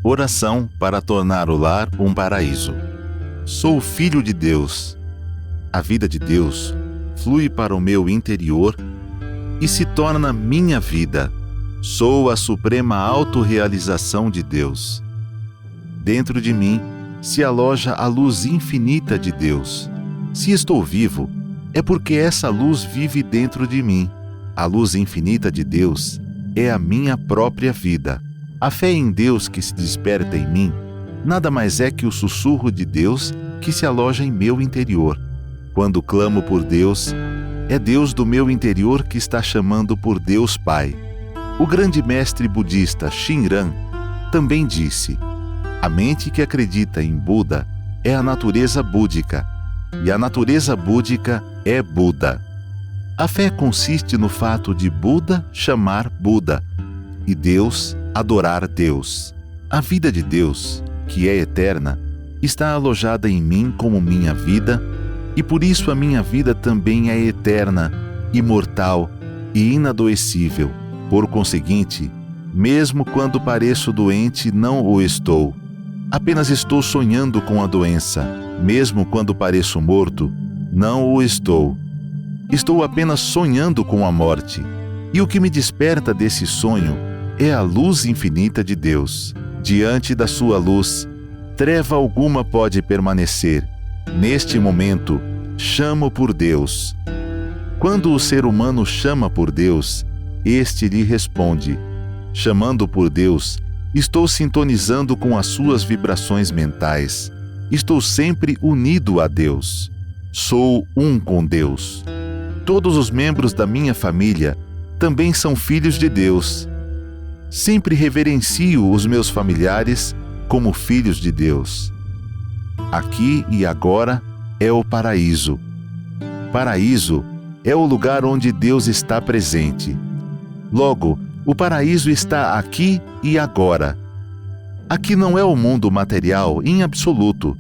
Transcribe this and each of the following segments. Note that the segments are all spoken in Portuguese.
Oração para tornar o lar um paraíso. Sou filho de Deus. A vida de Deus flui para o meu interior e se torna minha vida. Sou a suprema autorrealização de Deus. Dentro de mim se aloja a luz infinita de Deus. Se estou vivo, é porque essa luz vive dentro de mim. A luz infinita de Deus é a minha própria vida. A fé em Deus que se desperta em mim nada mais é que o sussurro de Deus que se aloja em meu interior. Quando clamo por Deus, é Deus do meu interior que está chamando por Deus Pai. O grande mestre budista Shinran também disse: a mente que acredita em Buda é a natureza búdica, e a natureza búdica é Buda. A fé consiste no fato de Buda chamar Buda e Deus adorar Deus. A vida de Deus, que é eterna, está alojada em mim como minha vida, e por isso a minha vida também é eterna, imortal e inadoecível. Por conseguinte, mesmo quando pareço doente, não o estou. Apenas estou sonhando com a doença. Mesmo quando pareço morto, não o estou. Estou apenas sonhando com a morte. E o que me desperta desse sonho é a luz infinita de Deus. Diante da sua luz, treva alguma pode permanecer. Neste momento, chamo por Deus. Quando o ser humano chama por Deus, este lhe responde. Chamando por Deus, estou sintonizando com as suas vibrações mentais. Estou sempre unido a Deus. Sou um com Deus. Todos os membros da minha família também são filhos de Deus. Sempre reverencio os meus familiares como filhos de Deus. Aqui e agora é o paraíso. Paraíso é o lugar onde Deus está presente. Logo, o paraíso está aqui e agora. Aqui não é o mundo material em absoluto.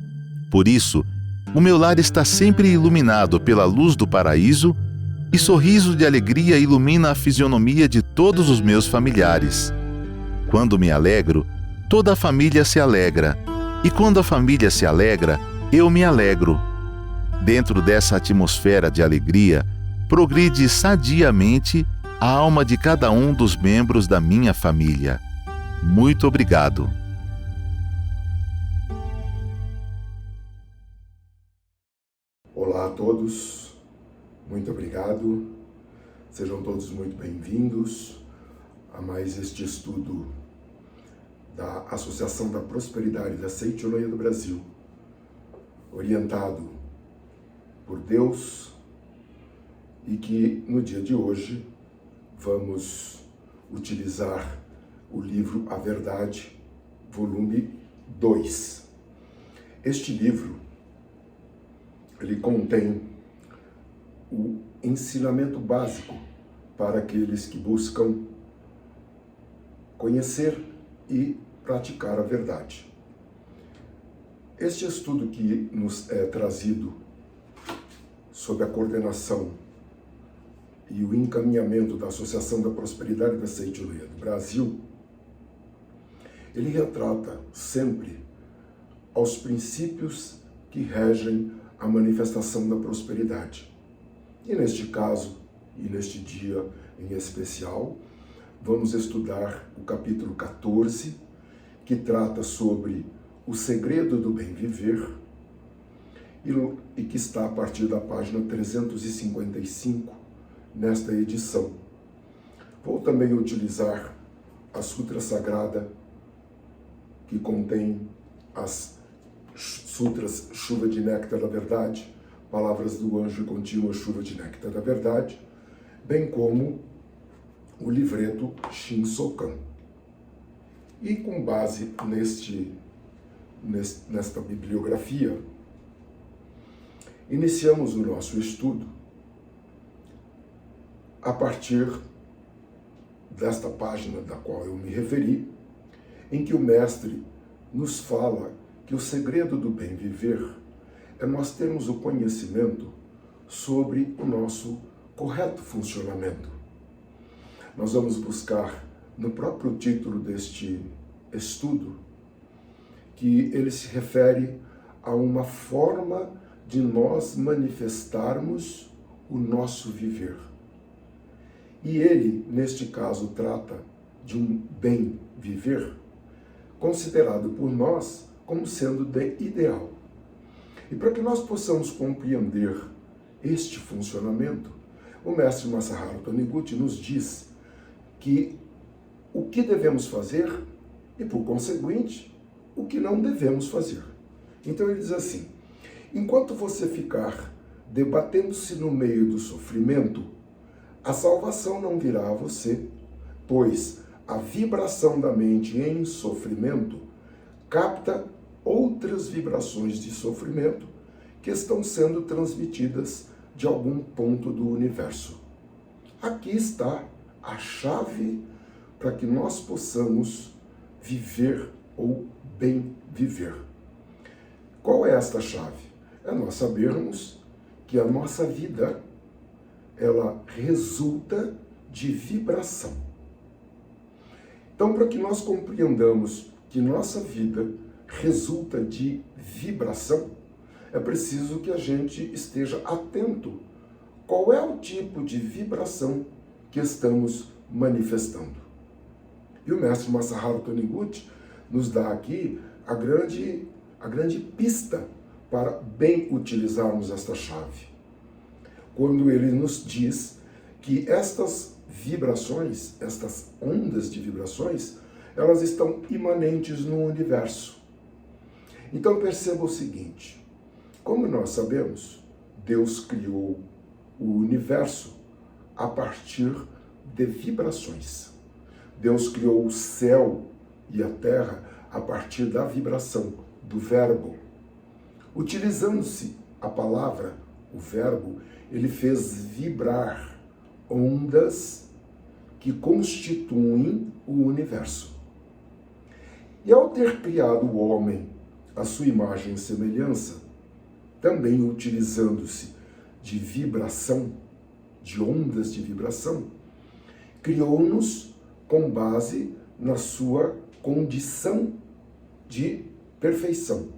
Por isso, o meu lar está sempre iluminado pela luz do paraíso e sorriso de alegria ilumina a fisionomia de todos os meus familiares. Quando me alegro, toda a família se alegra. E quando a família se alegra, eu me alegro. Dentro dessa atmosfera de alegria, progride sadiamente a alma de cada um dos membros da minha família. Muito obrigado. Olá a todos, muito obrigado. Sejam todos muito bem-vindos a mais este estudo da Associação da Prosperidade da Seichonoye do Brasil, orientado por Deus, e que no dia de hoje vamos utilizar o livro A Verdade, volume 2. Este livro, ele contém o ensinamento básico para aqueles que buscam conhecer e praticar a verdade. Este estudo que nos é trazido sob a coordenação e o encaminhamento da Associação da Prosperidade da Seichonoye do Brasil, ele retrata sempre aos princípios que regem a manifestação da prosperidade. E neste caso, e neste dia em especial, vamos estudar o capítulo 14, que trata sobre o segredo do bem viver, e que está a partir da página 355, nesta edição. Vou também utilizar a Sutra Sagrada, que contém as Sutras Chuva de Néctar da Verdade, Palavras do Anjo e Contínua Chuva de Néctar da Verdade, bem como o livreto Shinsokan. E com base nesta bibliografia, iniciamos o nosso estudo a partir desta página da qual eu me referi, em que o mestre nos fala que o segredo do bem viver é nós termos o conhecimento sobre o nosso correto funcionamento. Nós vamos buscar, no próprio título deste estudo, que ele se refere a uma forma de nós manifestarmos o nosso viver. E ele, neste caso, trata de um bem viver, considerado por nós como sendo ideal. E para que nós possamos compreender este funcionamento, o mestre Masaharu Taniguchi nos diz que o que devemos fazer e, por conseguinte, o que não devemos fazer. Então ele diz assim: enquanto você ficar debatendo-se no meio do sofrimento, a salvação não virá a você, pois a vibração da mente em sofrimento capta outras vibrações de sofrimento que estão sendo transmitidas de algum ponto do universo. Aqui está a chave para que nós possamos viver ou bem viver. Qual é esta chave? É nós sabermos que a nossa vida, ela resulta de vibração. Então, para que nós compreendamos que nossa vida resulta de vibração, é preciso que a gente esteja atento qual é o tipo de vibração que estamos manifestando. E o mestre Masaharu Taniguchi nos dá aqui a grande pista para bem utilizarmos esta chave. Quando ele nos diz que estas vibrações, estas ondas de vibrações, elas estão imanentes no universo. Então perceba o seguinte: como nós sabemos, Deus criou o universo a partir de vibrações. Deus criou o céu e a terra a partir da vibração, do verbo. Utilizando-se a palavra, o verbo, ele fez vibrar ondas que constituem o universo. E ao ter criado o homem à sua imagem e semelhança, também utilizando-se de vibração, de ondas de vibração, criou-nos com base na sua condição de perfeição.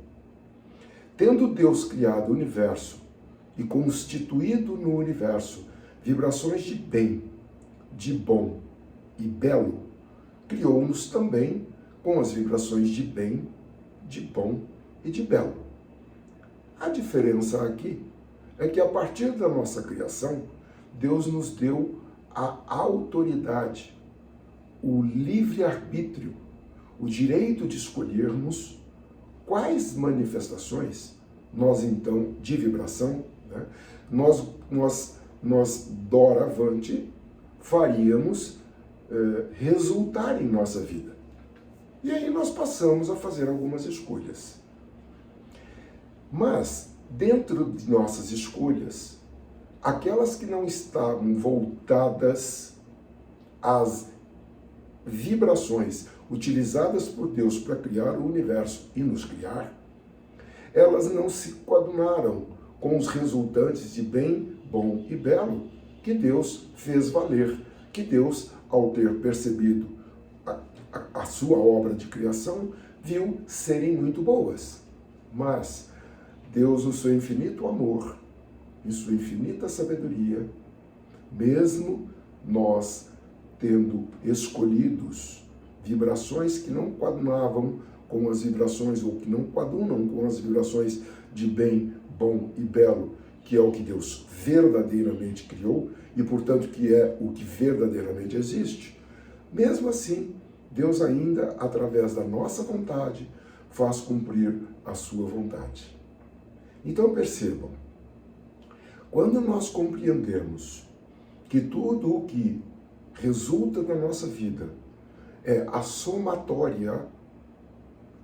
Tendo Deus criado o universo e constituído no universo vibrações de bem, de bom e belo, criou-nos também com as vibrações de bem, de bom e de belo. A diferença aqui é que a partir da nossa criação, Deus nos deu a autoridade, o livre-arbítrio, o direito de escolhermos quais manifestações nós, então, de vibração, né, nós doravante faríamos resultar em nossa vida. E aí nós passamos a fazer algumas escolhas. Mas, dentro de nossas escolhas, aquelas que não estavam voltadas às vibrações utilizadas por Deus para criar o universo e nos criar, elas não se coadunaram com os resultantes de bem, bom e belo que Deus fez valer, que Deus, ao ter percebido a sua obra de criação, viu serem muito boas. Mas Deus, no seu infinito amor, em sua infinita sabedoria, mesmo nós tendo escolhidos vibrações que não coadunavam com as vibrações, ou que não coadunam com as vibrações de bem, bom e belo, que é o que Deus verdadeiramente criou, e portanto que é o que verdadeiramente existe, mesmo assim, Deus ainda, através da nossa vontade, faz cumprir a sua vontade. Então percebam, quando nós compreendemos que tudo o que resulta da nossa vida é a somatória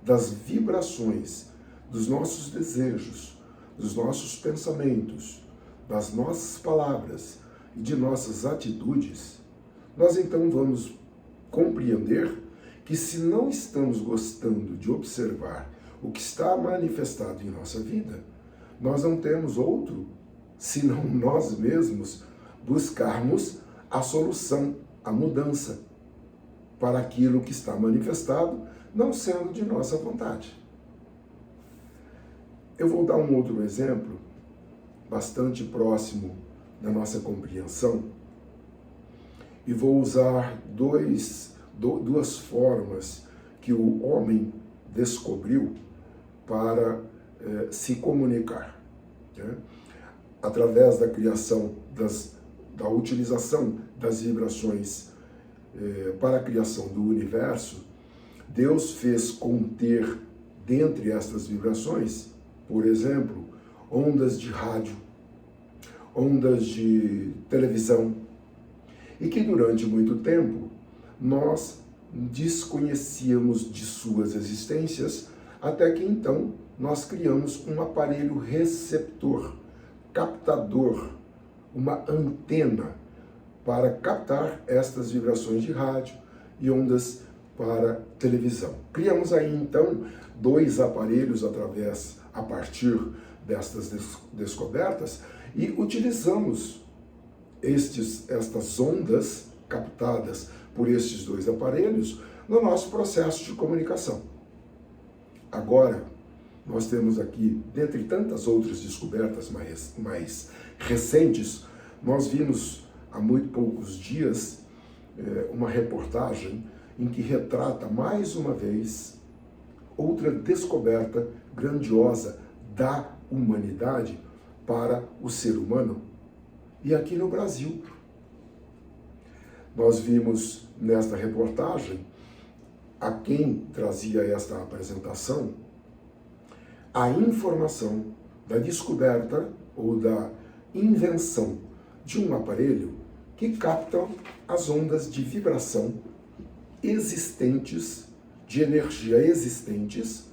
das vibrações, dos nossos desejos, dos nossos pensamentos, das nossas palavras e de nossas atitudes, nós então vamos compreender que se não estamos gostando de observar o que está manifestado em nossa vida, nós não temos outro, senão nós mesmos buscarmos a solução, a mudança para aquilo que está manifestado, não sendo de nossa vontade. Eu vou dar um outro exemplo, bastante próximo da nossa compreensão, e vou usar duas formas que o homem descobriu para se comunicar, né? Através da criação, da utilização das vibrações para a criação do universo, Deus fez conter dentre estas vibrações, por exemplo, ondas de rádio, ondas de televisão, e que durante muito tempo nós desconhecíamos de suas existências, até que então nós criamos um aparelho receptor, captador, uma antena para captar estas vibrações de rádio e ondas para televisão. Criamos aí então dois aparelhos a partir destas descobertas e utilizamos estas ondas captadas por estes dois aparelhos no nosso processo de comunicação. Agora, nós temos aqui, dentre tantas outras descobertas mais recentes, nós vimos há muito poucos dias uma reportagem em que retrata mais uma vez outra descoberta grandiosa da humanidade para o ser humano. E aqui no Brasil, nós vimos nesta reportagem, a quem trazia esta apresentação, a informação da descoberta ou da invenção de um aparelho que capta as ondas de vibração existentes, de energia existentes,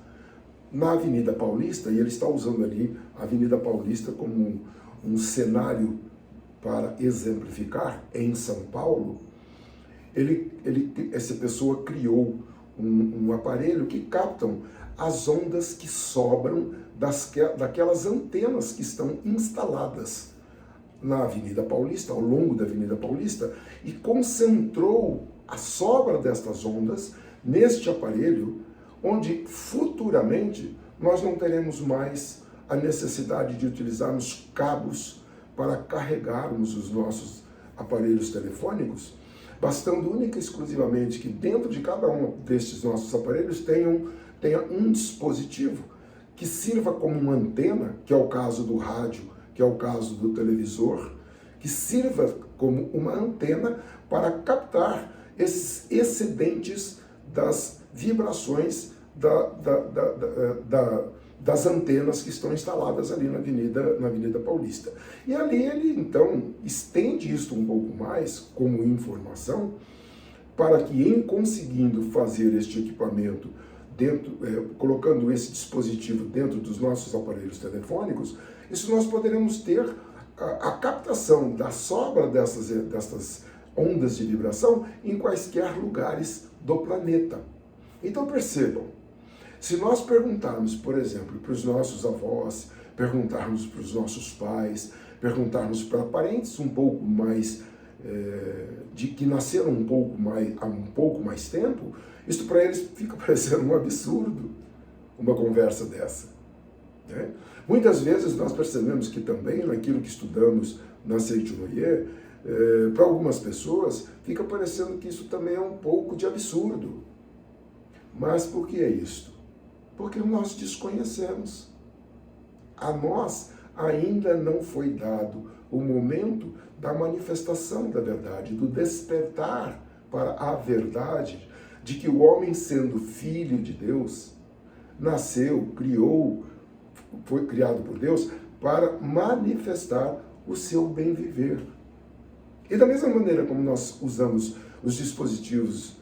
na Avenida Paulista, e ele está usando ali a Avenida Paulista como um cenário para exemplificar, em São Paulo. Essa pessoa criou um aparelho que captam as ondas que sobram daquelas antenas que estão instaladas na Avenida Paulista, ao longo da Avenida Paulista, e concentrou a sobra destas ondas neste aparelho, onde futuramente nós não teremos mais a necessidade de utilizarmos cabos para carregarmos os nossos aparelhos telefônicos, bastando única e exclusivamente que dentro de cada um destes nossos aparelhos tenha um dispositivo que sirva como uma antena, que é o caso do rádio, que é o caso do televisor, que sirva como uma antena para captar esses excedentes das vibrações das antenas que estão instaladas ali na Avenida Paulista. E ali ele, então, estende isso um pouco mais como informação para que, em conseguindo fazer este equipamento, colocando esse dispositivo dentro dos nossos aparelhos telefônicos, isso nós poderemos ter a captação da sobra dessas ondas de vibração em quaisquer lugares do planeta. Então percebam, se nós perguntarmos, por exemplo, para os nossos avós, perguntarmos para os nossos pais, perguntarmos para parentes um pouco mais, que nasceram há um pouco mais tempo, isso para eles fica parecendo um absurdo, uma conversa dessa, né? Muitas vezes nós percebemos que também naquilo que estudamos na Seitiroye, para algumas pessoas fica parecendo que isso também é um pouco de absurdo. Mas por que é isto? Porque nós desconhecemos. A nós ainda não foi dado o momento da manifestação da verdade, do despertar para a verdade, de que o homem, sendo filho de Deus, nasceu, foi criado por Deus para manifestar o seu bem-viver. E da mesma maneira como nós usamos os dispositivos,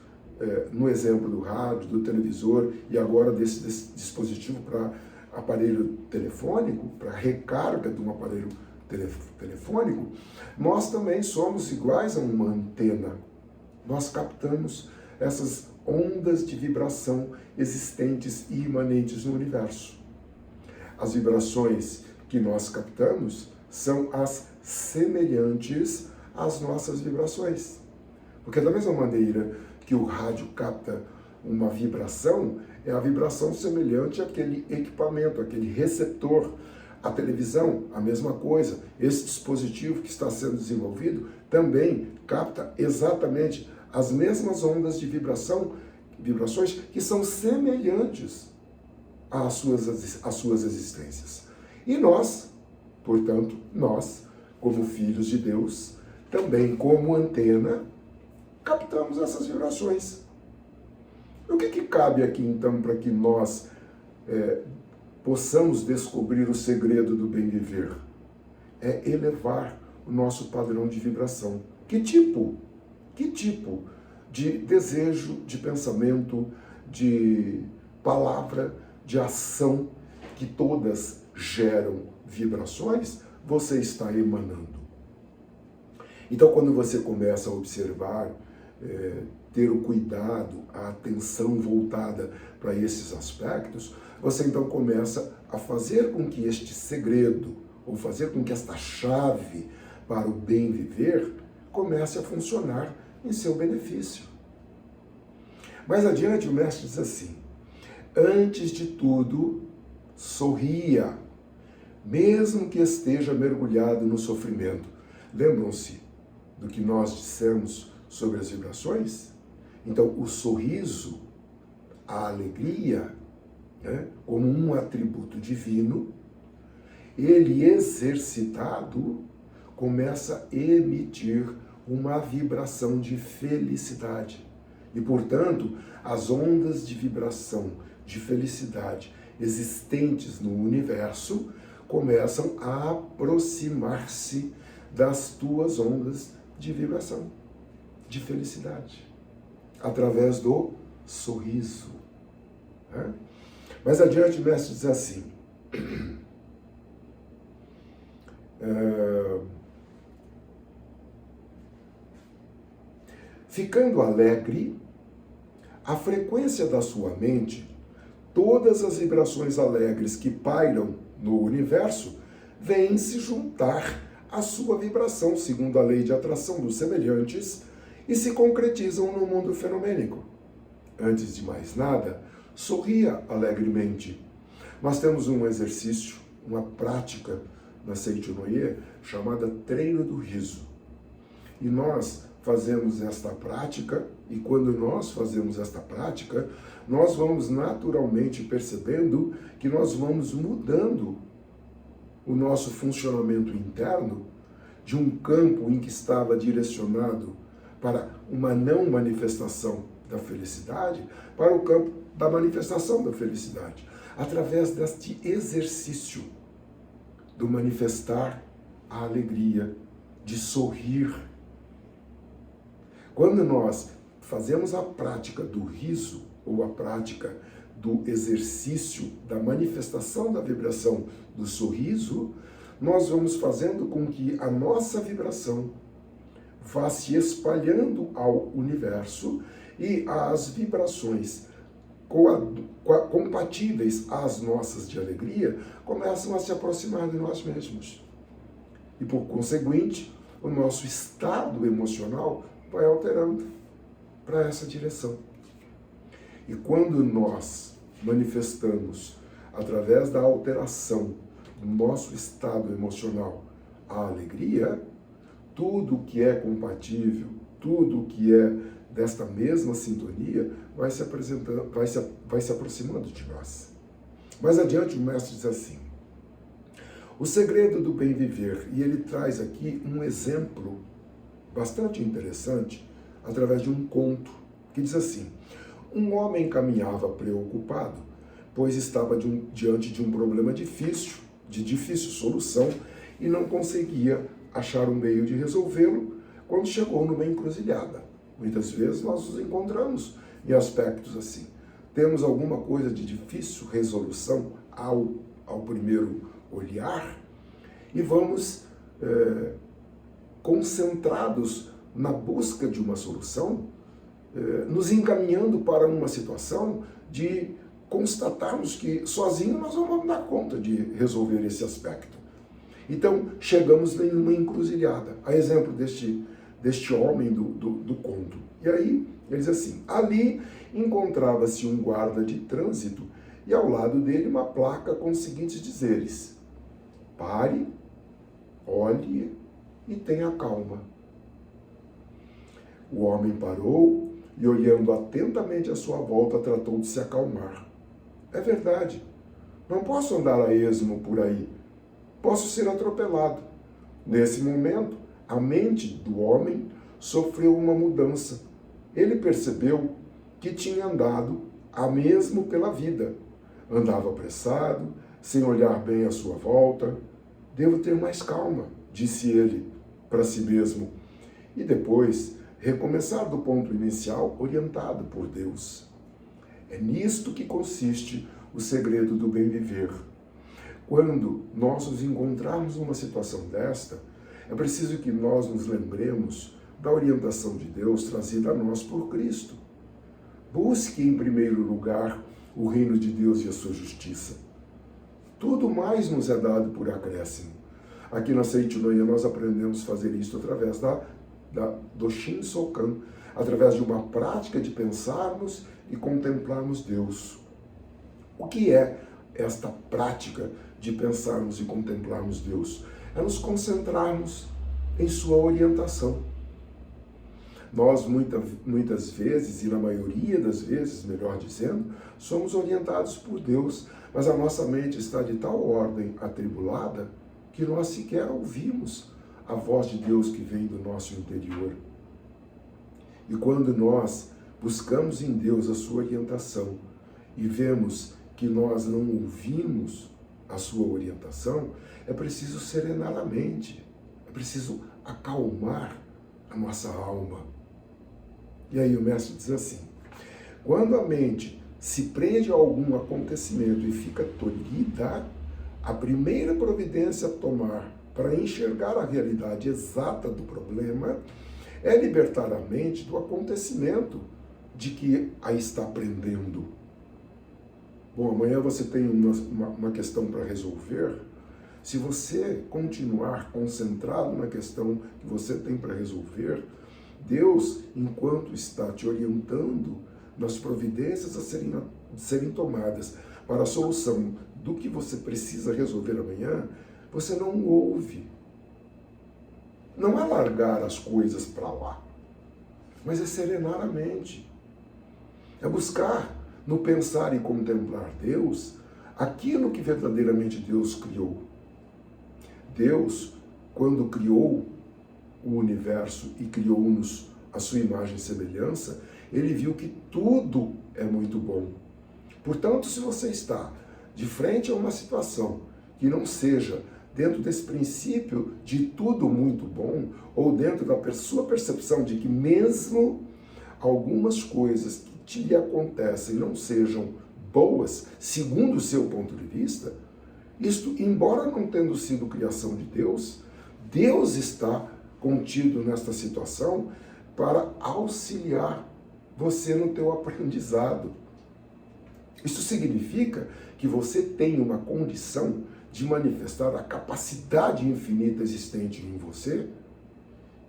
no exemplo do rádio, do televisor e agora desse dispositivo para aparelho telefônico, para recarga de um aparelho telefônico, nós também somos iguais a uma antena. Nós captamos essas ondas de vibração existentes e imanentes no universo. As vibrações que nós captamos são as semelhantes às nossas vibrações. Porque da mesma maneira que o rádio capta uma vibração é a vibração semelhante àquele equipamento, aquele receptor. A televisão, a mesma coisa. Esse dispositivo que está sendo desenvolvido também capta exatamente as mesmas ondas de vibrações que são semelhantes às suas existências. E nós, portanto, nós, como filhos de Deus, também como antena, captamos essas vibrações. O que cabe aqui, então, para que nós possamos descobrir o segredo do bem viver? É elevar o nosso padrão de vibração. Que tipo de desejo, de pensamento, de palavra, de ação, que todas geram vibrações, você está emanando? Então, quando você começa a observar, ter o cuidado, a atenção voltada para esses aspectos, você então começa a fazer com que este segredo, ou fazer com que esta chave para o bem viver, comece a funcionar em seu benefício. Mais adiante, o mestre diz assim: antes de tudo, sorria, mesmo que esteja mergulhado no sofrimento. Lembram-se do que nós dissemos sobre as vibrações? Então, o sorriso, a alegria, como um atributo divino, ele exercitado começa a emitir uma vibração de felicidade. E, portanto, as ondas de vibração de felicidade existentes no universo começam a aproximar-se das tuas ondas de vibração, de felicidade, através do sorriso. Mais adiante o mestre diz assim: ficando alegre, a frequência da sua mente, todas as vibrações alegres que pairam no universo, vêm se juntar à sua vibração, segundo a lei de atração dos semelhantes, e se concretizam no mundo fenomênico. Antes de mais nada, sorria alegremente. Nós temos um exercício, uma prática na Seicho Noye, chamada treino do riso. E nós fazemos esta prática, e quando nós fazemos esta prática, nós vamos naturalmente percebendo que nós vamos mudando o nosso funcionamento interno de um campo em que estava direcionado para uma não manifestação da felicidade, para o campo da manifestação da felicidade, através deste exercício do manifestar a alegria, de sorrir. Quando nós fazemos a prática do riso, ou a prática do exercício da manifestação da vibração do sorriso, nós vamos fazendo com que a nossa vibração vá se espalhando ao universo e as vibrações compatíveis às nossas de alegria começam a se aproximar de nós mesmos. E, por conseguinte, o nosso estado emocional vai alterando para essa direção. E quando nós manifestamos, através da alteração do nosso estado emocional, a alegria, tudo que é compatível, tudo que é desta mesma sintonia, vai se apresentando, vai se aproximando de nós. Mais adiante o mestre diz assim: o segredo do bem viver, e ele traz aqui um exemplo bastante interessante, através de um conto, que diz assim: um homem caminhava preocupado, pois estava diante de um problema difícil, de difícil solução, e não conseguia achar um meio de resolvê-lo quando chegou numa encruzilhada. Muitas vezes nós nos encontramos em aspectos assim. Temos alguma coisa de difícil resolução ao primeiro olhar e vamos concentrados na busca de uma solução, nos encaminhando para uma situação de constatarmos que sozinho nós não vamos dar conta de resolver esse aspecto. Então, chegamos em uma encruzilhada. A exemplo deste homem do conto. E aí, Ele diz assim: ali encontrava-se um guarda de trânsito e ao lado dele uma placa com os seguintes dizeres: pare, olhe e tenha calma. O homem parou e, olhando atentamente à sua volta, tratou de se acalmar. É verdade, não posso andar a esmo por aí, posso ser atropelado. Nesse momento, a mente do homem sofreu uma mudança. Ele percebeu que tinha andado a mesmo pela vida. Andava apressado, sem olhar bem à sua volta. Devo ter mais calma, disse ele para si mesmo. E depois, recomeçar do ponto inicial, orientado por Deus. É nisto que consiste o segredo do bem viver. Quando nós nos encontrarmos numa situação desta, é preciso que nós nos lembremos da orientação de Deus trazida a nós por Cristo. Busque em primeiro lugar o reino de Deus e a sua justiça. Tudo mais nos é dado por acréscimo. Aqui na Seitinoia nós aprendemos a fazer isso através do Shinsokan, através de uma prática de pensarmos e contemplarmos Deus. O que é esta prática de pensarmos e contemplarmos Deus? É nos concentrarmos em sua orientação. Nós muitas vezes, e na maioria das vezes, melhor dizendo, somos orientados por Deus, mas a nossa mente está de tal ordem atribulada que nós sequer ouvimos a voz de Deus que vem do nosso interior. E quando nós buscamos em Deus a sua orientação e vemos que nós não ouvimos a sua orientação, é preciso serenar a mente, é preciso acalmar a nossa alma. E aí o mestre diz assim: quando a mente se prende a algum acontecimento e fica tolhida, a primeira providência a tomar para enxergar a realidade exata do problema é libertar a mente do acontecimento de que a está prendendo. Bom, amanhã você tem uma questão para resolver. Se você continuar concentrado na questão que você tem para resolver, Deus, enquanto está te orientando nas providências a serem tomadas para a solução do que você precisa resolver amanhã, você não ouve. Não é largar as coisas para lá, mas é serenar a mente. É buscar no pensar e contemplar Deus aquilo que verdadeiramente Deus criou. Deus, quando criou o universo e criou-nos a sua imagem e semelhança, ele viu que tudo é muito bom. Portanto, se você está de frente a uma situação que não seja dentro desse princípio de tudo muito bom, ou dentro da sua percepção de que mesmo algumas coisas que te acontecem não sejam boas, segundo o seu ponto de vista, isto, embora não tendo sido criação de Deus, Deus está contido nesta situação para auxiliar você no teu aprendizado. Isso significa que você tem uma condição de manifestar a capacidade infinita existente em você,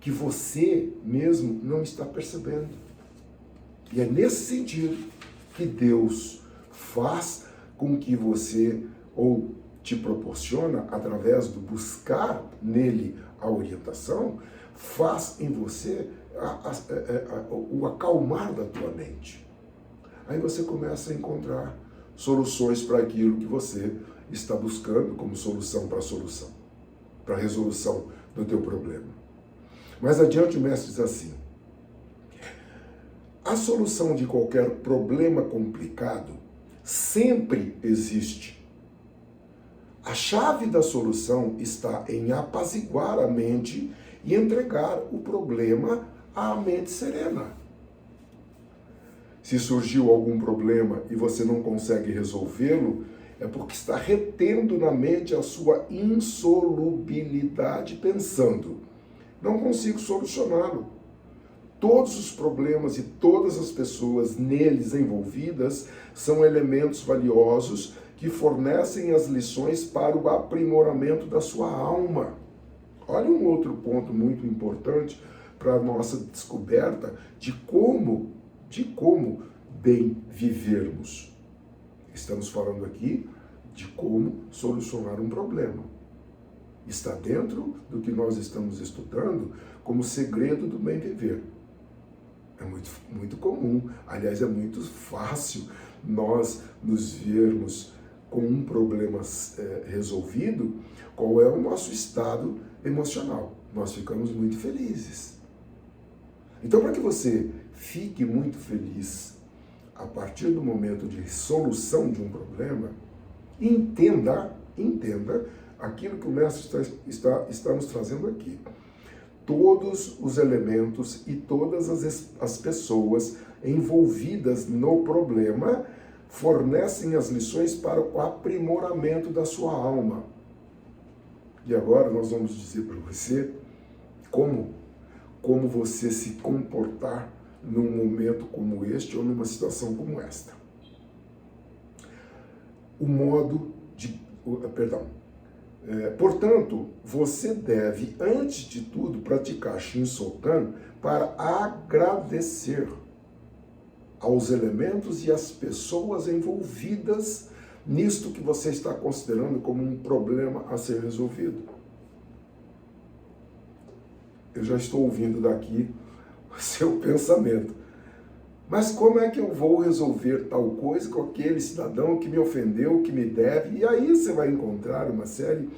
que você mesmo não está percebendo. E é nesse sentido que Deus faz com que você, ou te proporciona, através do buscar nele a orientação, faz em você o acalmar da tua mente. Aí você começa a encontrar soluções para aquilo que você está buscando como solução para a solução, para a resolução do teu problema. Mais adiante o mestre diz assim: a solução de qualquer problema complicado sempre existe. A chave da solução está em apaziguar a mente e entregar o problema à mente serena. Se surgiu algum problema e você não consegue resolvê-lo, é porque está retendo na mente a sua insolubilidade, pensando: não consigo solucioná-lo. Todos os problemas e todas as pessoas neles envolvidas são elementos valiosos que fornecem as lições para o aprimoramento da sua alma. Olha um outro ponto muito importante para a nossa descoberta de como de como bem vivermos. Estamos falando aqui de como solucionar um problema. Está dentro do que nós estamos estudando como segredo do bem viver. É muito comum, aliás, é muito fácil nós nos vermos com um problema resolvido, qual é o nosso estado emocional. Nós ficamos muito felizes. Então, para que você fique muito feliz a partir do momento de solução de um problema, entenda aquilo que o Mestre está nos trazendo aqui. Todos os elementos e todas as pessoas envolvidas no problema fornecem as lições para o aprimoramento da sua alma. E agora nós vamos dizer para você como você se comportar num momento como este ou numa situação como esta. Portanto, você deve, antes de tudo, praticar Shinsokan para agradecer aos elementos e às pessoas envolvidas nisto que você está considerando como um problema a ser resolvido. Eu já estou ouvindo daqui o seu pensamento. Mas como é que eu vou resolver tal coisa com aquele cidadão que me ofendeu, que me deve? E aí você vai encontrar uma série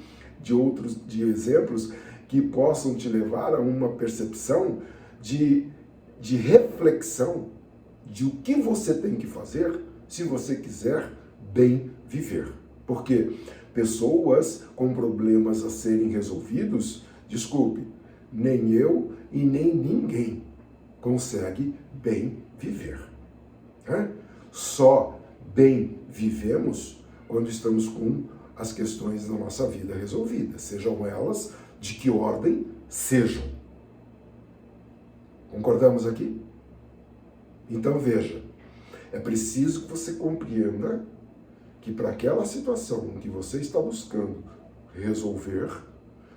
de exemplos que possam te levar a uma percepção de reflexão de o que você tem que fazer se você quiser bem viver. Porque pessoas com problemas a serem resolvidos, desculpe, nem eu e nem ninguém consegue bem viver. Só bem vivemos quando estamos com as questões da nossa vida resolvidas, sejam elas de que ordem sejam. Concordamos aqui? Então veja, é preciso que você compreenda que para aquela situação em que você está buscando resolver,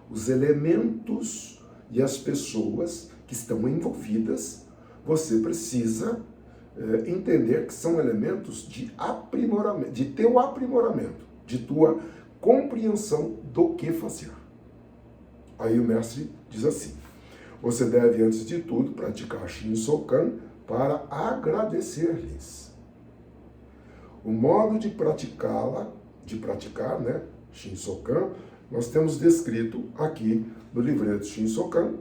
os elementos e as pessoas que estão envolvidas, você precisa entender que são elementos de aprimoramento, de teu aprimoramento, de tua compreensão do que fazer. Aí o mestre diz assim: você deve, antes de tudo, praticar Shinsokan para agradecer-lhes. O modo de praticar, Shinsokan, nós temos descrito aqui no livreto Shinsokan,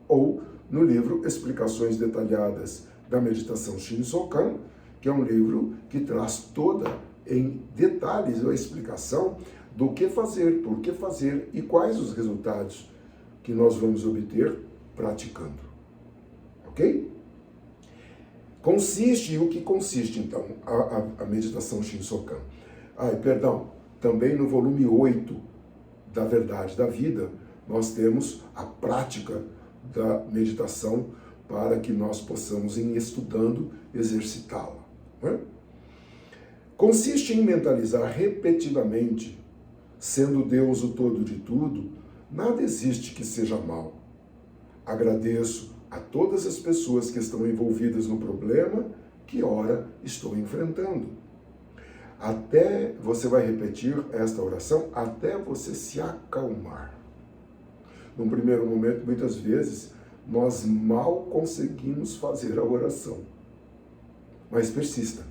ou no livro Explicações Detalhadas da Meditação Shinsokan, que é um livro que traz toda em detalhes a explicação do que fazer, por que fazer e quais os resultados que nós vamos obter praticando. Ok? O que consiste então a meditação Shinsokan? Também no volume 8 da Verdade da Vida, nós temos a prática da meditação para que nós possamos, em estudando, exercitá-la. Consiste em mentalizar repetidamente, sendo Deus o todo de tudo, nada existe que seja mal. Agradeço a todas as pessoas que estão envolvidas no problema que ora estou enfrentando. Você vai repetir esta oração até você se acalmar. Num primeiro momento, muitas vezes, nós mal conseguimos fazer a oração. Mas persista.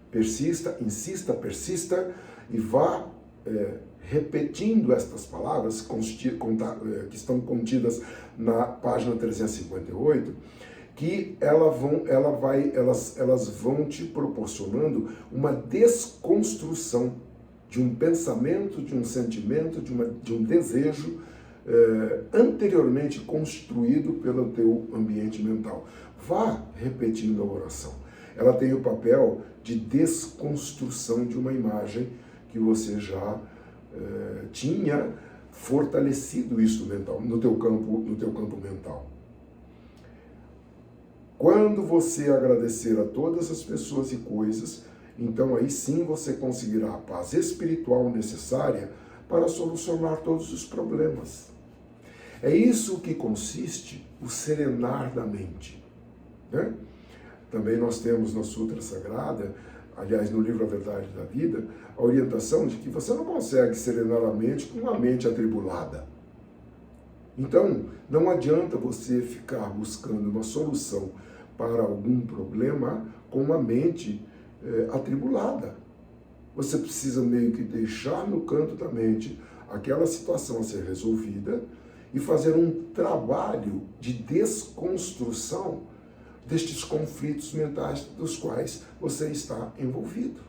Persista, insista, persista e vá repetindo estas palavras que estão contidas na página 358, que elas vão te proporcionando uma desconstrução de um pensamento, de um sentimento, de um desejo anteriormente construído pelo teu ambiente mental. Vá repetindo a oração. Ela tem o papel de desconstrução de uma imagem que você já tinha fortalecido isso mental, no teu campo mental. Quando você agradecer a todas as pessoas e coisas, então aí sim você conseguirá a paz espiritual necessária para solucionar todos os problemas. É isso que consiste o serenar da mente. Também nós temos na Sutra Sagrada, aliás, no livro A Verdade da Vida, a orientação de que você não consegue serenar a mente com uma mente atribulada. Então, não adianta você ficar buscando uma solução para algum problema com uma mente atribulada. Você precisa meio que deixar no canto da mente aquela situação a ser resolvida e fazer um trabalho de desconstrução destes conflitos mentais dos quais você está envolvido.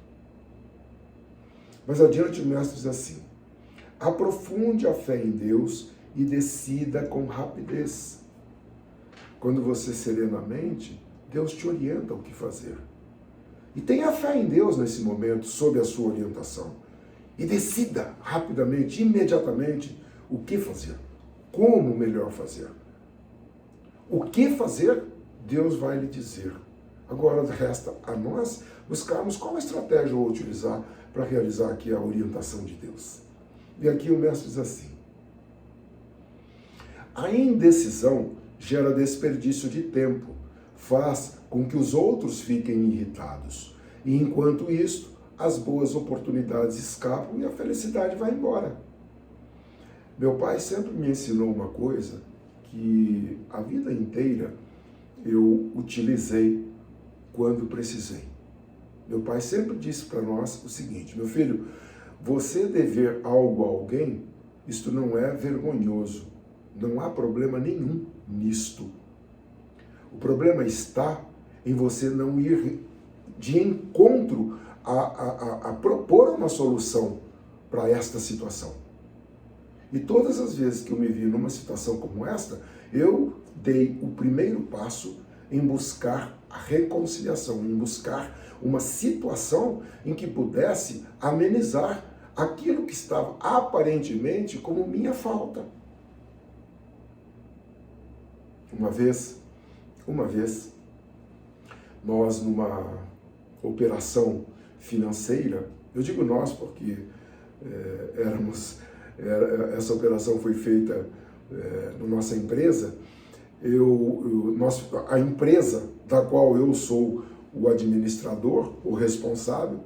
Mas adiante o mestre diz assim: aprofunde a fé em Deus e decida com rapidez. Quando você serenamente, Deus te orienta o que fazer. E tenha fé em Deus nesse momento, sob a sua orientação. E decida rapidamente, imediatamente, o que fazer. Como melhor fazer. O que fazer, Deus vai lhe dizer. Agora resta a nós buscarmos qual estratégia eu vou utilizar para realizar aqui a orientação de Deus. E aqui o mestre diz assim: a indecisão gera desperdício de tempo, faz com que os outros fiquem irritados. E enquanto isto, as boas oportunidades escapam e a felicidade vai embora. Meu pai sempre me ensinou uma coisa que a vida inteira eu utilizei quando precisei. Meu pai sempre disse para nós o seguinte: meu filho, você dever algo a alguém, isto não é vergonhoso. Não há problema nenhum nisto. O problema está em você não ir de encontro a propor uma solução para esta situação. E todas as vezes que eu me vi numa situação como esta, eu dei o primeiro passo em buscar a reconciliação, em buscar uma situação em que pudesse amenizar aquilo que estava aparentemente como minha falta. Uma vez, nós numa operação financeira, eu digo nós porque essa operação foi feita na nossa empresa, a empresa da qual eu sou o administrador, o responsável,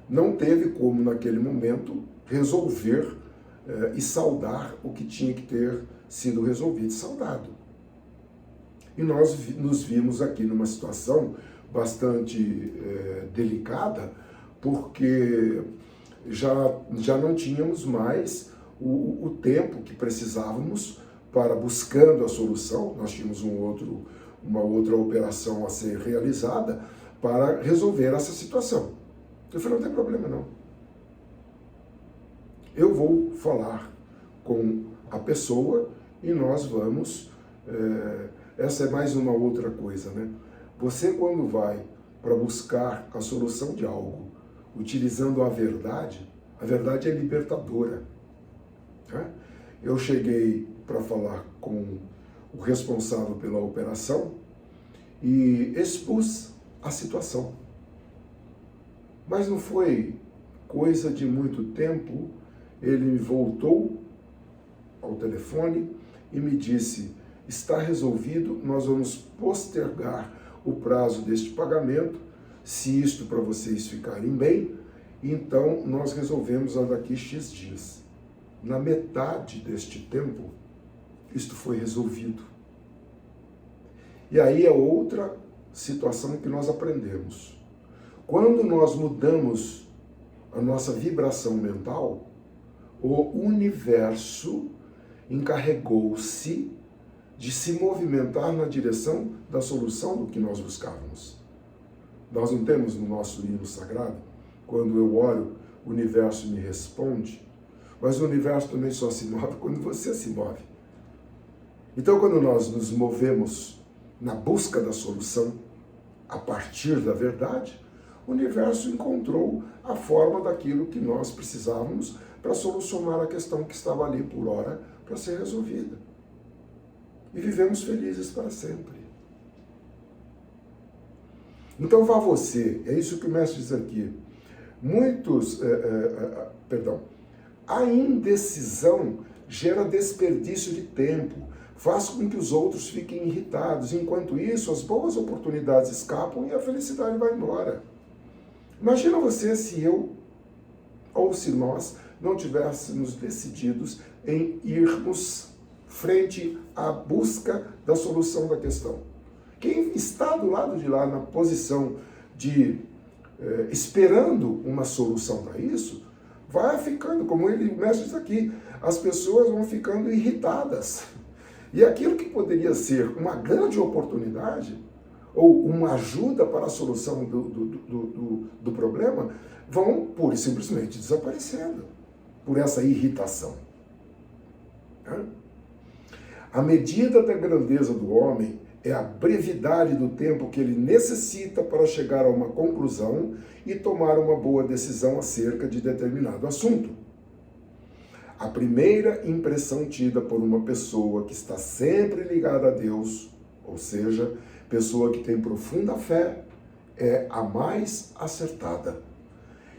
não teve como naquele momento resolver e saldar o que tinha que ter sido resolvido e saldado. E nós nos vimos aqui numa situação bastante delicada, porque já não tínhamos mais o tempo que precisávamos para buscando a solução. Nós tínhamos uma outra operação a ser realizada para resolver essa situação. Eu falei, não tem problema não. Eu vou falar com a pessoa e nós vamos... essa é mais uma outra coisa, né? Você, quando vai para buscar a solução de algo, utilizando a verdade é libertadora. Né? Eu cheguei para falar com o responsável pela operação e expus a situação. Mas não foi coisa de muito tempo, ele voltou ao telefone e me disse: está resolvido, nós vamos postergar o prazo deste pagamento, se isto para vocês ficarem bem, então nós resolvemos a daqui X dias. Na metade deste tempo, isto foi resolvido. E aí é outra situação que nós aprendemos. Quando nós mudamos a nossa vibração mental, o universo encarregou-se de se movimentar na direção da solução do que nós buscávamos. Nós não temos no nosso livro sagrado, quando eu oro, o universo me responde, mas o universo também só se move quando você se move. Então, quando nós nos movemos na busca da solução, a partir da verdade, o universo encontrou a forma daquilo que nós precisávamos para solucionar a questão que estava ali por hora para ser resolvida. E vivemos felizes para sempre. Então vá você, é isso que o mestre diz aqui. A indecisão gera desperdício de tempo, faz com que os outros fiquem irritados. Enquanto isso, as boas oportunidades escapam e a felicidade vai embora. Imagina você se eu ou se nós não tivéssemos decididos em irmos frente à busca da solução da questão. Quem está do lado de lá na posição de esperando uma solução para isso, vai ficando, como o mestre diz aqui, as pessoas vão ficando irritadas. E aquilo que poderia ser uma grande oportunidade, ou uma ajuda para a solução do problema, vão pura e simplesmente desaparecendo por essa irritação. A medida da grandeza do homem é a brevidade do tempo que ele necessita para chegar a uma conclusão e tomar uma boa decisão acerca de determinado assunto. A primeira impressão tida por uma pessoa que está sempre ligada a Deus, ou seja, pessoa que tem profunda fé, é a mais acertada.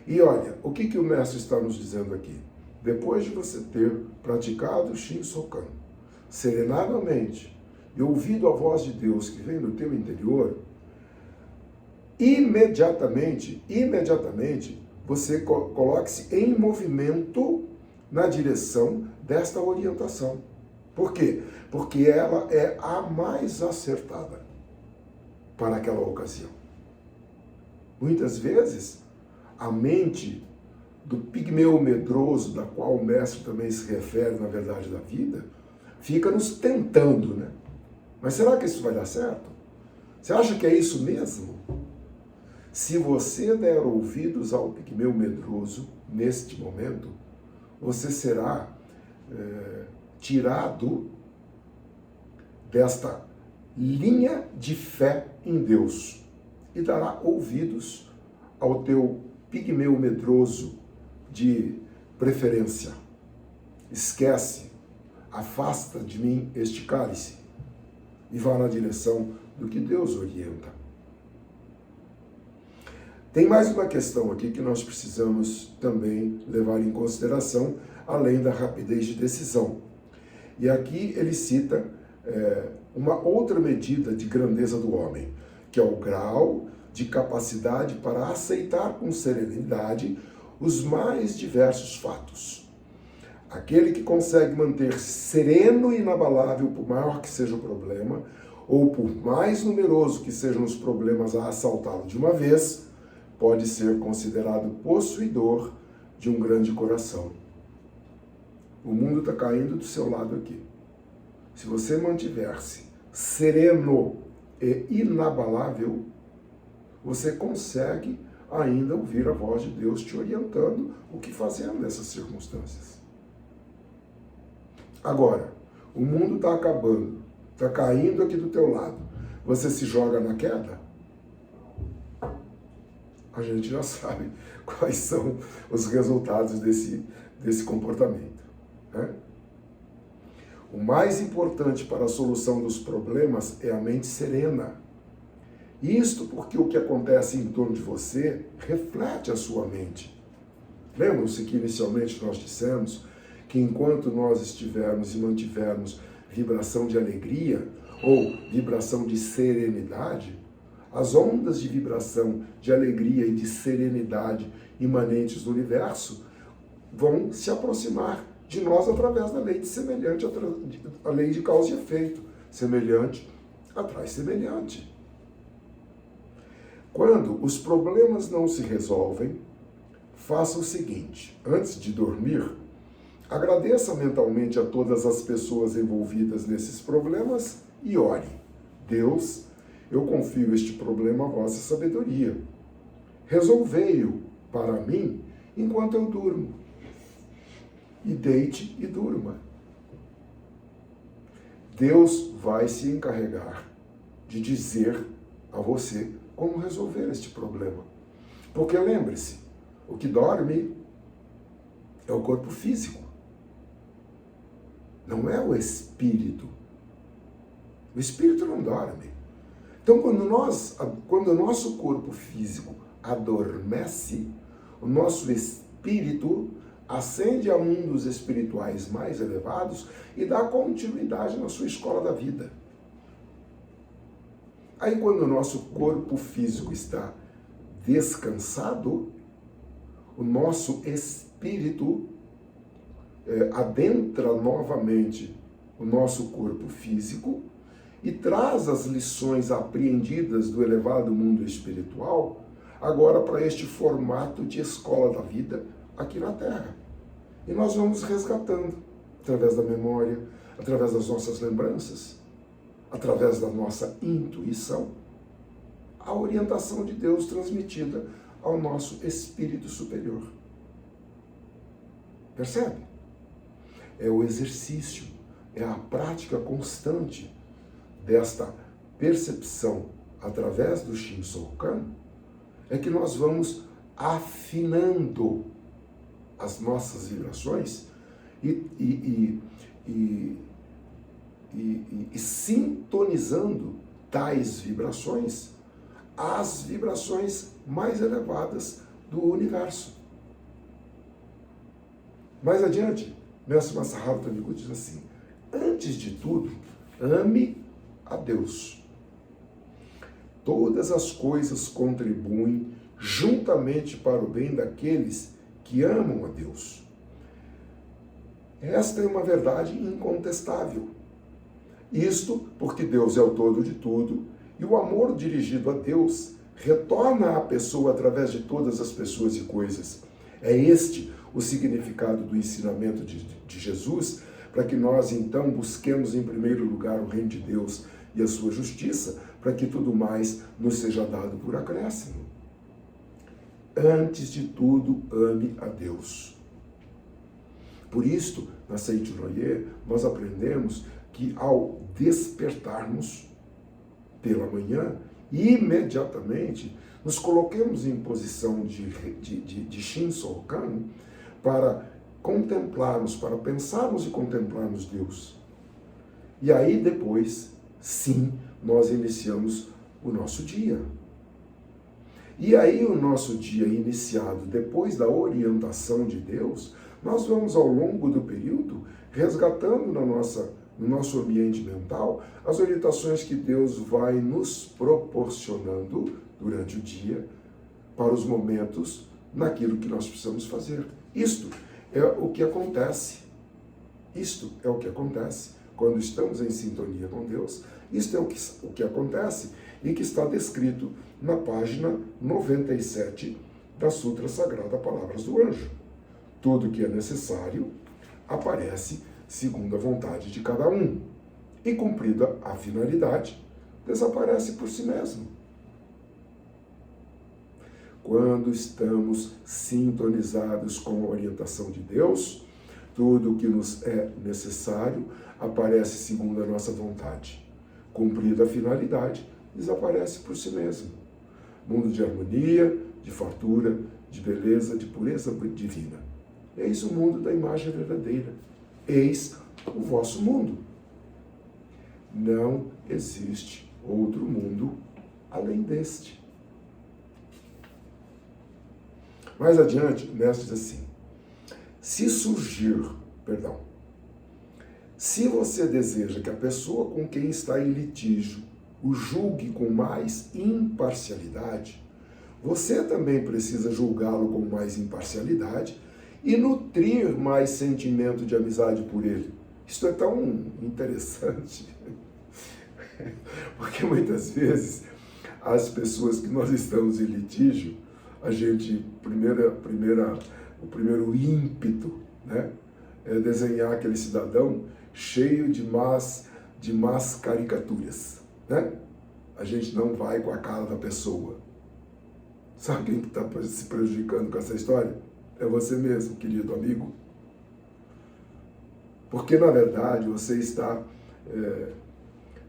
E olha, o que o mestre está nos dizendo aqui? Depois de você ter praticado o Shinsokan, serenadamente, e ouvido a voz de Deus que vem do teu interior, imediatamente, você coloque-se em movimento na direção desta orientação. Por quê? Porque ela é a mais acertada para aquela ocasião. Muitas vezes, a mente do pigmeu medroso, da qual o mestre também se refere na verdade da vida, fica nos tentando, né? Mas será que isso vai dar certo? Você acha que é isso mesmo? Se você der ouvidos ao pigmeu medroso, neste momento, você será tirado desta linha de fé em Deus e dará ouvidos ao teu pigmeu medroso de preferência. Esquece, afasta de mim este cálice e vá na direção do que Deus orienta. Tem mais uma questão aqui que nós precisamos também levar em consideração, além da rapidez de decisão. E aqui ele cita uma outra medida de grandeza do homem, que é o grau de capacidade para aceitar com serenidade os mais diversos fatos. Aquele que consegue manter-se sereno e inabalável, por maior que seja o problema, ou por mais numeroso que sejam os problemas a assaltá-lo de uma vez, pode ser considerado possuidor de um grande coração. O mundo está caindo do seu lado aqui. Se você mantiver-se sereno e inabalável, você consegue ainda ouvir a voz de Deus te orientando o que fazer nessas circunstâncias. Agora, o mundo está acabando, está caindo aqui do teu lado. Você se joga na queda? A gente já sabe quais são os resultados desse comportamento, né? O mais importante para a solução dos problemas é a mente serena. Isto porque o que acontece em torno de você reflete a sua mente. Lembram-se que inicialmente nós dissemos que enquanto nós estivermos e mantivermos vibração de alegria ou vibração de serenidade, as ondas de vibração de alegria e de serenidade imanentes do universo vão se aproximar de nós através da lei de semelhante, a lei de causa e efeito. Semelhante atrai semelhante. Quando os problemas não se resolvem, faça o seguinte: antes de dormir, agradeça mentalmente a todas as pessoas envolvidas nesses problemas e ore. Deus, eu confio este problema à vossa sabedoria. Resolvei-o para mim enquanto eu durmo. E deite e durma. Deus vai se encarregar de dizer a você como resolver este problema. Porque lembre-se, o que dorme é o corpo físico. Não é o espírito. O espírito não dorme. Então, quando o nosso corpo físico adormece, o nosso espírito ascende a mundos espirituais mais elevados e dá continuidade na sua escola da vida. Aí, quando o nosso corpo físico está descansado, o nosso espírito adentra novamente o nosso corpo físico e traz as lições apreendidas do elevado mundo espiritual agora para este formato de escola da vida aqui na Terra. E nós vamos resgatando, através da memória, através das nossas lembranças, através da nossa intuição, a orientação de Deus transmitida ao nosso espírito superior. Percebe? É o exercício, é a prática constante desta percepção através do Shinsokan, é que nós vamos afinando as nossas vibrações e sintonizando tais vibrações às vibrações mais elevadas do universo. Mais adiante, Mestre Masaharu Taniguchi diz assim: antes de tudo, ame a Deus. Todas as coisas contribuem juntamente para o bem daqueles que amam a Deus. Esta é uma verdade incontestável. Isto porque Deus é o todo de tudo e o amor dirigido a Deus retorna à pessoa através de todas as pessoas e coisas. É este o significado do ensinamento de Jesus, para que nós então busquemos em primeiro lugar o reino de Deus e a sua justiça, para que tudo mais nos seja dado por acréscimo. Antes de tudo, ame a Deus. Por isto, na Seiichi Noye, nós aprendemos que ao despertarmos pela manhã, imediatamente nos coloquemos em posição de Shinsokan para contemplarmos, para pensarmos e contemplarmos Deus. E aí depois, sim, nós iniciamos o nosso dia. E aí o nosso dia iniciado depois da orientação de Deus, nós vamos ao longo do período resgatando no nosso ambiente mental as orientações que Deus vai nos proporcionando durante o dia para os momentos naquilo que nós precisamos fazer. Isto é o que acontece. Isto é o que acontece quando estamos em sintonia com Deus. Isto é o que acontece e que está descrito na página 97 da Sutra Sagrada Palavras do Anjo. Tudo que é necessário aparece segundo a vontade de cada um. E cumprida a finalidade, desaparece por si mesmo. Quando estamos sintonizados com a orientação de Deus, tudo o que nos é necessário aparece segundo a nossa vontade. Cumprida a finalidade, desaparece por si mesmo. Mundo de harmonia, de fartura, de beleza, de pureza divina. Eis o mundo da imagem verdadeira. Eis o vosso mundo. Não existe outro mundo além deste. Mais adiante, o mestre diz assim: se você deseja que a pessoa com quem está em litígio o julgue com mais imparcialidade, você também precisa julgá-lo com mais imparcialidade e nutrir mais sentimento de amizade por ele. Isto é tão interessante, porque muitas vezes as pessoas que nós estamos em litígio, a gente, o primeiro ímpeto, né, é desenhar aquele cidadão cheio de más caricaturas, né? A gente não vai com a cara da pessoa. Sabe quem está se prejudicando com essa história? É você mesmo, querido amigo. Porque, na verdade, você está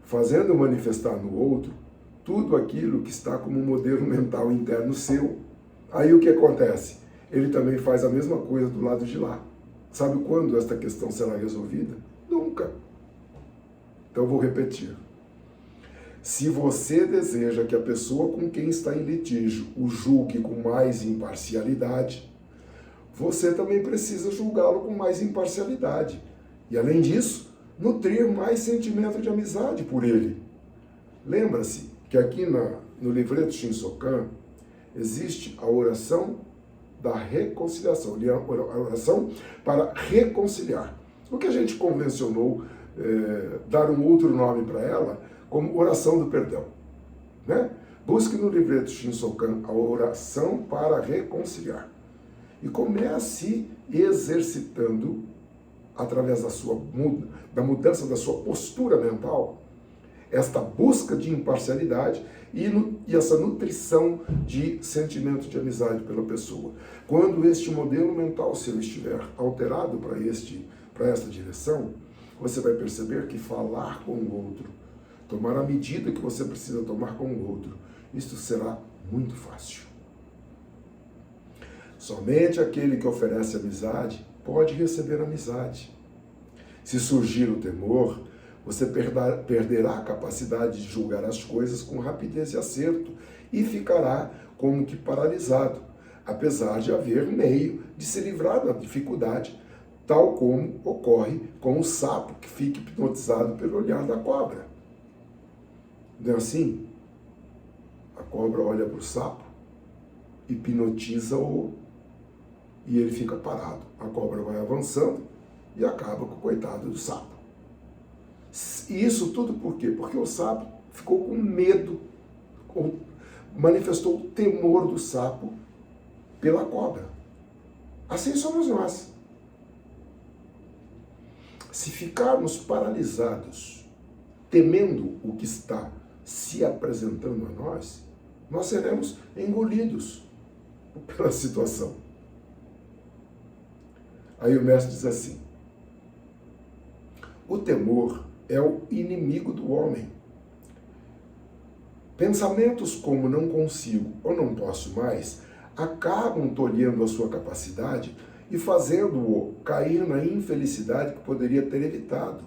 fazendo manifestar no outro tudo aquilo que está como um modelo mental interno seu. Aí o que acontece? Ele também faz a mesma coisa do lado de lá. Sabe quando esta questão será resolvida? Nunca. Então, vou repetir. Se você deseja que a pessoa com quem está em litígio o julgue com mais imparcialidade, você também precisa julgá-lo com mais imparcialidade. E, além disso, nutrir mais sentimento de amizade por ele. Lembra-se que aqui no livreto Shinsokan existe a oração da reconciliação, a oração para reconciliar. O que a gente convencionou dar um outro nome para ela como oração do perdão, né? Busque no livreto Shinsokan a oração para reconciliar e comece exercitando, através da mudança da sua postura mental, esta busca de imparcialidade e essa nutrição de sentimento de amizade pela pessoa. Quando este modelo mental seu estiver alterado para esta direção, você vai perceber que falar com o outro, tomar a medida que você precisa tomar com o outro, isto será muito fácil. Somente aquele que oferece amizade pode receber amizade. Se surgir o temor, você perderá a capacidade de julgar as coisas com rapidez e acerto e ficará como que paralisado, apesar de haver meio de se livrar da dificuldade, tal como ocorre com o sapo que fica hipnotizado pelo olhar da cobra. Não é assim? A cobra olha para o sapo, hipnotiza-o e ele fica parado. A cobra vai avançando e acaba com o coitado do sapo. E isso tudo por quê? Porque o sapo ficou com medo, ou manifestou o temor do sapo pela cobra. Assim somos nós. Se ficarmos paralisados, temendo o que está se apresentando a nós, nós seremos engolidos pela situação. Aí o mestre diz assim: o temor é o inimigo do homem. Pensamentos como não consigo ou não posso mais acabam tolhendo a sua capacidade e fazendo-o cair na infelicidade que poderia ter evitado.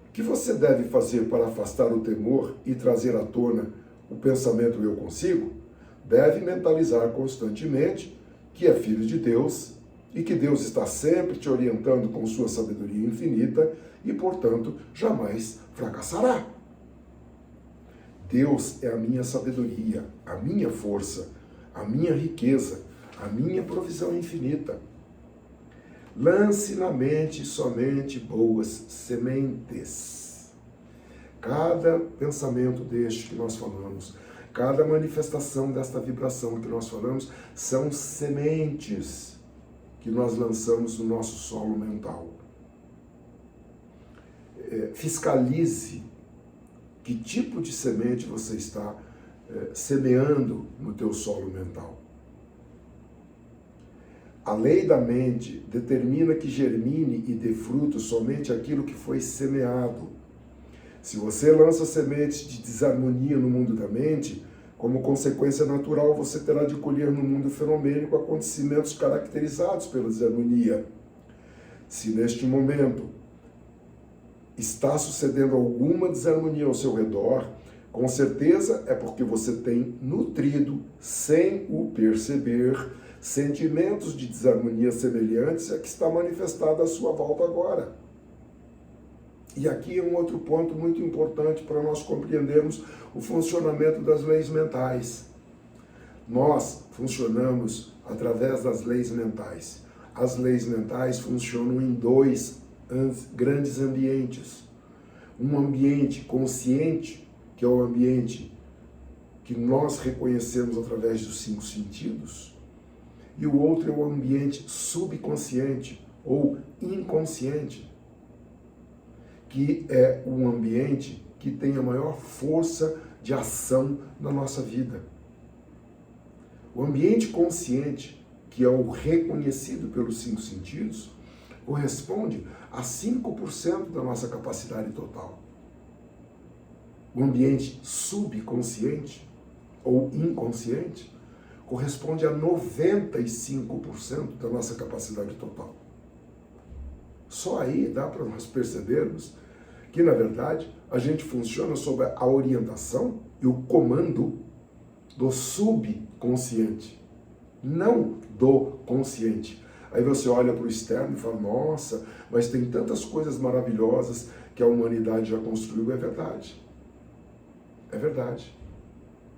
O que você deve fazer para afastar o temor e trazer à tona o pensamento eu consigo? Deve mentalizar constantemente que é filho de Deus e que Deus está sempre te orientando com sua sabedoria infinita e, portanto, jamais fracassará. Deus é a minha sabedoria, a minha força, a minha riqueza, a minha provisão infinita. Lance na mente somente boas sementes. Cada pensamento deste que nós falamos, cada manifestação desta vibração que nós falamos, são sementes que nós lançamos no nosso solo mental. Fiscalize que tipo de semente você está semeando no teu solo mental. A lei da mente determina que germine e dê fruto somente aquilo que foi semeado. Se você lança sementes de desarmonia no mundo da mente, como consequência natural, você terá de colher no mundo fenomênico acontecimentos caracterizados pela desarmonia. Se neste momento está sucedendo alguma desarmonia ao seu redor, com certeza é porque você tem nutrido, sem o perceber, sentimentos de desarmonia semelhantes a que está manifestada à sua volta agora. E aqui é um outro ponto muito importante para nós compreendermos o funcionamento das leis mentais. Nós funcionamos através das leis mentais. As leis mentais funcionam em dois grandes ambientes. Um ambiente consciente, que é o ambiente que nós reconhecemos através dos 5 sentidos, e o outro é o ambiente subconsciente ou inconsciente, que é um ambiente que tem a maior força de ação na nossa vida. O ambiente consciente, que é o reconhecido pelos 5 sentidos, corresponde a 5% da nossa capacidade total. O ambiente subconsciente ou inconsciente corresponde a 95% da nossa capacidade total. Só aí dá para nós percebermos que, na verdade, a gente funciona sob a orientação e o comando do subconsciente. não do consciente. Aí você olha para o externo e fala, nossa, mas tem tantas coisas maravilhosas que a humanidade já construiu. É verdade. É verdade.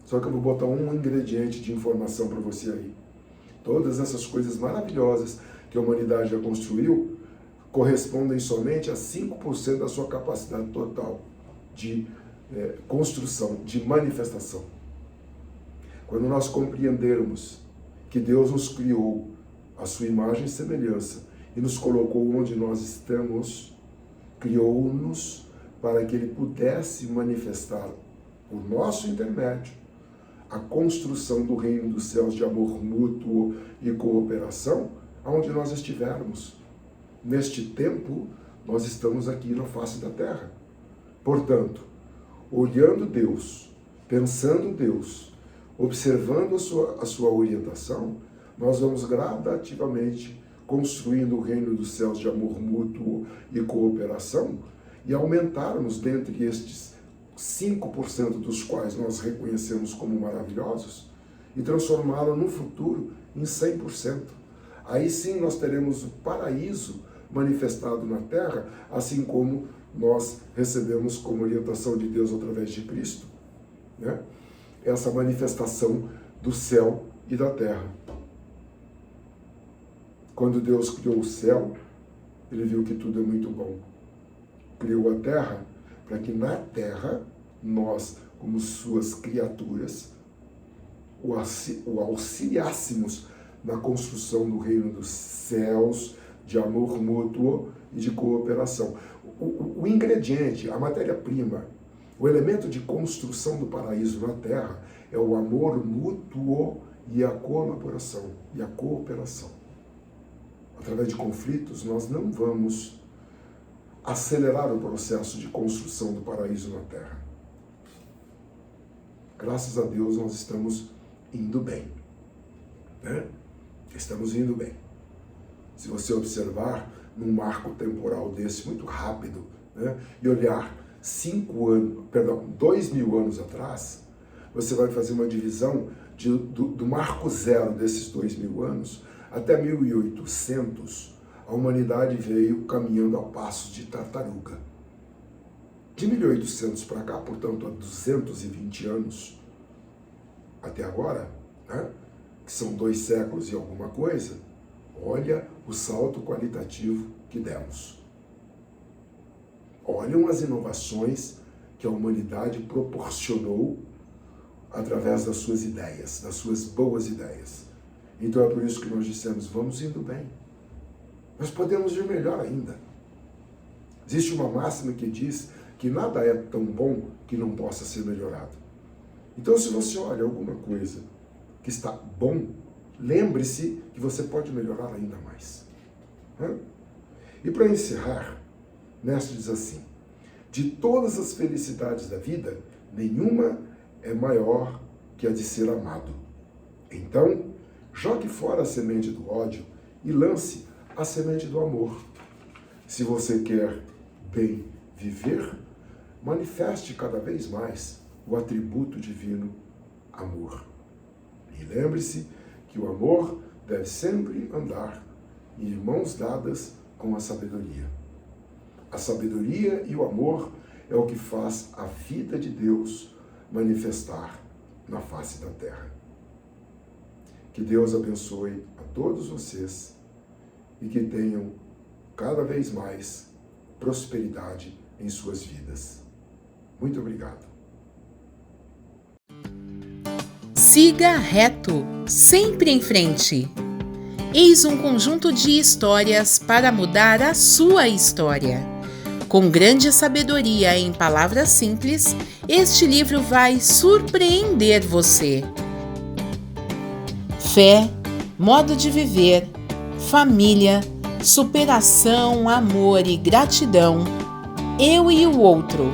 Só que eu vou botar um ingrediente de informação para você aí. Todas essas coisas maravilhosas que a humanidade já construiu correspondem somente a 5% da sua capacidade total de construção, de manifestação. Quando nós compreendermos que Deus nos criou a sua imagem e semelhança e nos colocou onde nós estamos, criou-nos para que Ele pudesse manifestar por nosso intermédio a construção do reino dos céus de amor mútuo e cooperação, aonde nós estivermos. Neste tempo, nós estamos aqui na face da terra. Portanto, olhando Deus, pensando Deus, observando a sua orientação, nós vamos gradativamente construindo o reino dos céus de amor mútuo e cooperação e aumentarmos dentre estes 5% dos quais nós reconhecemos como maravilhosos e transformá-lo no futuro em 100%. Aí sim nós teremos o paraíso manifestado na terra, assim como nós recebemos como orientação de Deus através de Cristo, né? Essa manifestação do céu e da terra. Quando Deus criou o céu, Ele viu que tudo é muito bom. Criou a terra para que na terra, nós, como suas criaturas, o auxiliássemos na construção do reino dos céus, de amor mútuo e de cooperação. O ingrediente, a matéria-prima, o elemento de construção do paraíso na terra é o amor mútuo e a colaboração e a cooperação. Através de conflitos, nós não vamos acelerar o processo de construção do paraíso na terra. Graças a Deus nós estamos indo bem, né? Estamos indo bem. Se você observar num marco temporal desse muito rápido, né, e olhar 2.000 anos atrás, você vai fazer uma divisão do marco zero desses 2.000 anos até 1800. A humanidade veio caminhando a passos de tartaruga. De 1800 para cá, portanto, há 220 anos até agora, né, que são 2 séculos e alguma coisa, olha o salto qualitativo que demos. Olham as inovações que a humanidade proporcionou através das suas ideias, das suas boas ideias. Então é por isso que nós dissemos, vamos indo bem. Nós podemos ir melhor ainda. Existe uma máxima que diz que nada é tão bom que não possa ser melhorado. Então, se você olha alguma coisa que está bom, lembre-se que você pode melhorar ainda mais. E para encerrar, Mestre diz assim, de todas as felicidades da vida, nenhuma é maior que a de ser amado. Então, jogue fora a semente do ódio e lance a semente do amor. Se você quer bem viver, manifeste cada vez mais o atributo divino, amor. E lembre-se que o amor deve sempre andar em mãos dadas com a sabedoria. A sabedoria e o amor é o que faz a vida de Deus manifestar na face da terra. Que Deus abençoe a todos vocês e que tenham cada vez mais prosperidade em suas vidas. Muito obrigado. Siga reto, sempre em frente. Eis um conjunto de histórias para mudar a sua história. Com grande sabedoria em palavras simples, este livro vai surpreender você. Fé, modo de viver, família, superação, amor e gratidão, eu e o outro,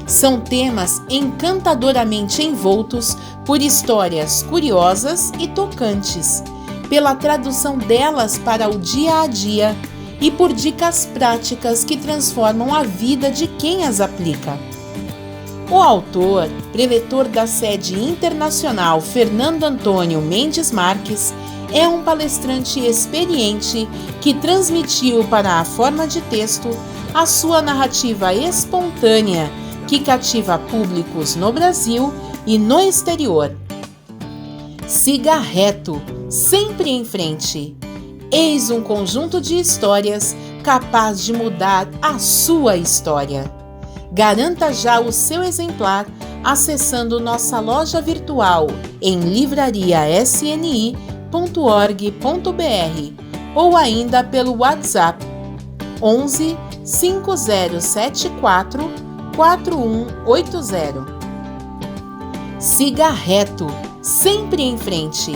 são temas encantadoramente envoltos por histórias curiosas e tocantes, pela tradução delas para o dia a dia e por dicas práticas que transformam a vida de quem as aplica. O autor, preletor da sede internacional Fernando Antônio Mendes Marques, é um palestrante experiente que transmitiu para a forma de texto a sua narrativa espontânea que cativa públicos no Brasil e no exterior. Siga reto, sempre em frente. Eis um conjunto de histórias capaz de mudar a sua história. Garanta já o seu exemplar acessando nossa loja virtual em livrariasni.org.br ou ainda pelo WhatsApp 11 5074 4180. Siga reto, sempre em frente.